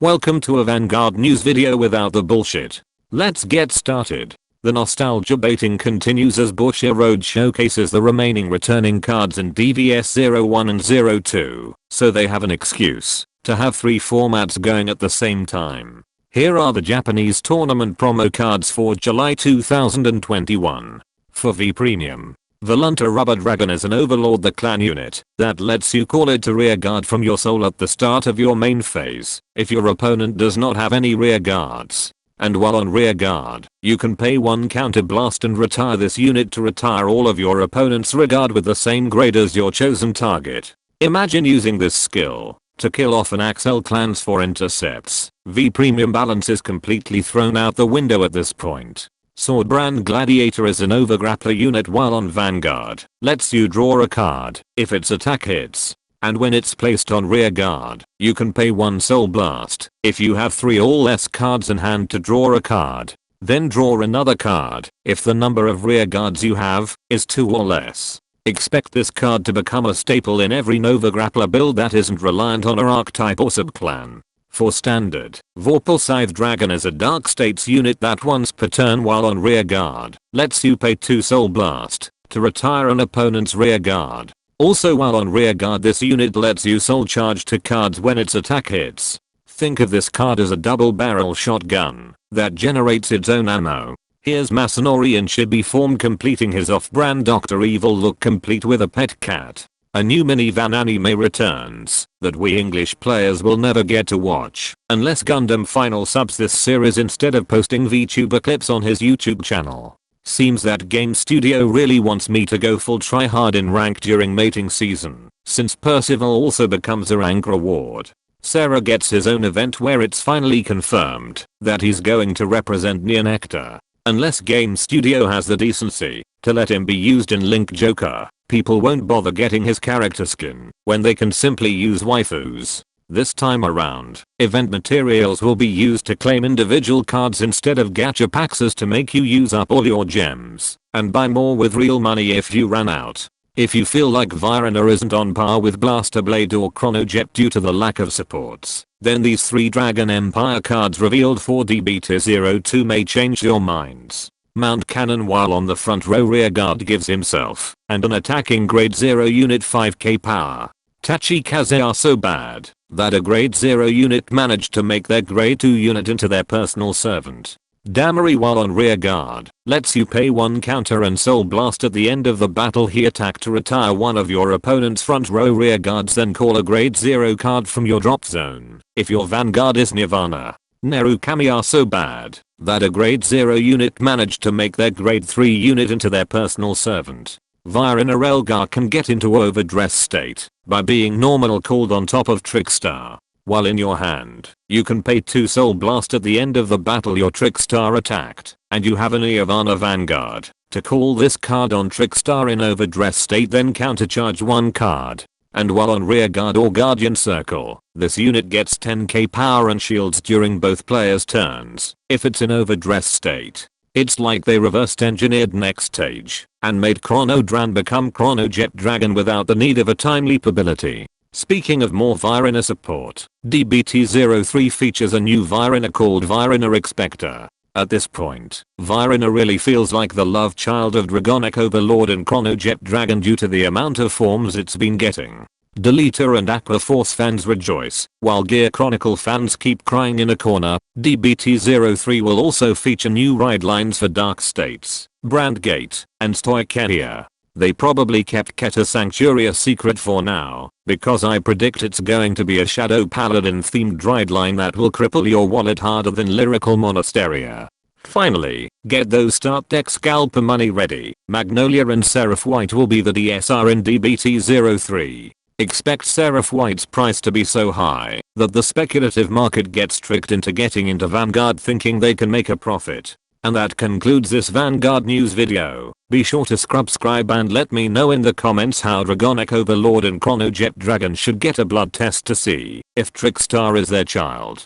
Welcome to a Vanguard news video without the bullshit. Let's get started. The nostalgia baiting continues as Bushiroad showcases the remaining returning cards in DVS 01 and 02, so they have an excuse to have 3 formats going at the same time. Here are the Japanese tournament promo cards for July 2021. For V Premium, Voluntoruber Dragon is an Overlord the clan unit that lets you call it to rear guard from your soul at the start of your main phase if your opponent does not have any rear guards. And while on rear guard, you can pay 1 counter blast and retire this unit to retire all of your opponent's rear guard with the same grade as your chosen target. Imagine using this skill to kill off an Axel clans for intercepts. V Premium balance is completely thrown out the window at this point. Swordbrand Gladiator is an overgrappler unit while on Vanguard, lets you draw a card if its attack hits. And when it's placed on rear guard, you can pay 1 soul blast if you have 3 or less cards in hand to draw a card. Then draw another card if the number of rear guards you have is 2 or less. Expect this card to become a staple in every Nova Grappler build that isn't reliant on an archetype or subclan. For standard, Vorpal Scythe Dragon is a Dark States unit that once per turn while on rear guard, lets you pay 2 soul blast to retire an opponent's rear guard. Also while on rear guard, this unit lets you soul charge to cards when its attack hits. Think of this card as a double barrel shotgun that generates its own ammo. Here's Masanori in chibi form completing his off-brand Dr. Evil look complete with a pet cat. A new minivan anime returns that we English players will never get to watch unless Gundam Final subs this series instead of posting VTuber clips on his YouTube channel. Seems that game studio really wants me to go full tryhard in rank during mating season, since Percival also becomes a rank reward. Sarah gets his own event where it's finally confirmed that he's going to represent Neonectar. Unless game studio has the decency to let him be used in Link Joker, people won't bother getting his character skin when they can simply use waifus. This time around, event materials will be used to claim individual cards instead of gacha packs to make you use up all your gems and buy more with real money if you run out. If you feel like Virina isn't on par with Blaster Blade or Chronojet due to the lack of supports, then these 3 Dragon Empire cards revealed for DBT02 may change your minds. Mount Cannon while on the front row rear guard gives himself and an attacking grade 0 unit 5k power. Tachikaze are so bad that a grade 0 unit managed to make their grade 2 unit into their personal servant. Damari while on rear guard lets you pay 1 counter and soul blast at the end of the battle he attack to retire one of your opponent's front row rear guards, then call a grade 0 card from your drop zone if your vanguard is Nirvana. Nerukami are so bad that a grade 0 unit managed to make their grade 3 unit into their personal servant. Virina Relgar can get into overdress state by being normal called on top of Trickstar. While in your hand, you can pay 2 soul blast at the end of the battle your Trickstar attacked, and you have an Nirvana Vanguard to call this card on Trickstar in overdress state, then countercharge 1 card. And while on rear guard or guardian circle, this unit gets 10k power and shields during both players' turns if it's in overdress state. It's like they reversed engineered next stage and made Chrono Dran become Chronojet Dragon without the need of a time leap ability. Speaking of more Virina support, DBT03 features a new Virina called Virina Expector. At this point, Virina really feels like the love child of Dragonic Overlord and Chronojet Dragon due to the amount of forms it's been getting. Deleter and Aqua Force fans rejoice, while Gear Chronicle fans keep crying in a corner. DBT03 will also feature new ride lines for Dark States, Brandgate, and Stoicheia. They probably kept Keta Sanctuary a secret for now, because I predict it's going to be a Shadow Paladin themed ride line that will cripple your wallet harder than Lyrical Monasteria. Finally, get those start deck scalper money ready. Magnolia and Seraph White will be the DSR in DBT03. Expect Seraph White's price to be so high that the speculative market gets tricked into getting into Vanguard thinking they can make a profit. And that concludes this Vanguard news video. Be sure to subscribe and let me know in the comments how Dragonic Overlord and Chronojet Dragon should get a blood test to see if Trickstar is their child.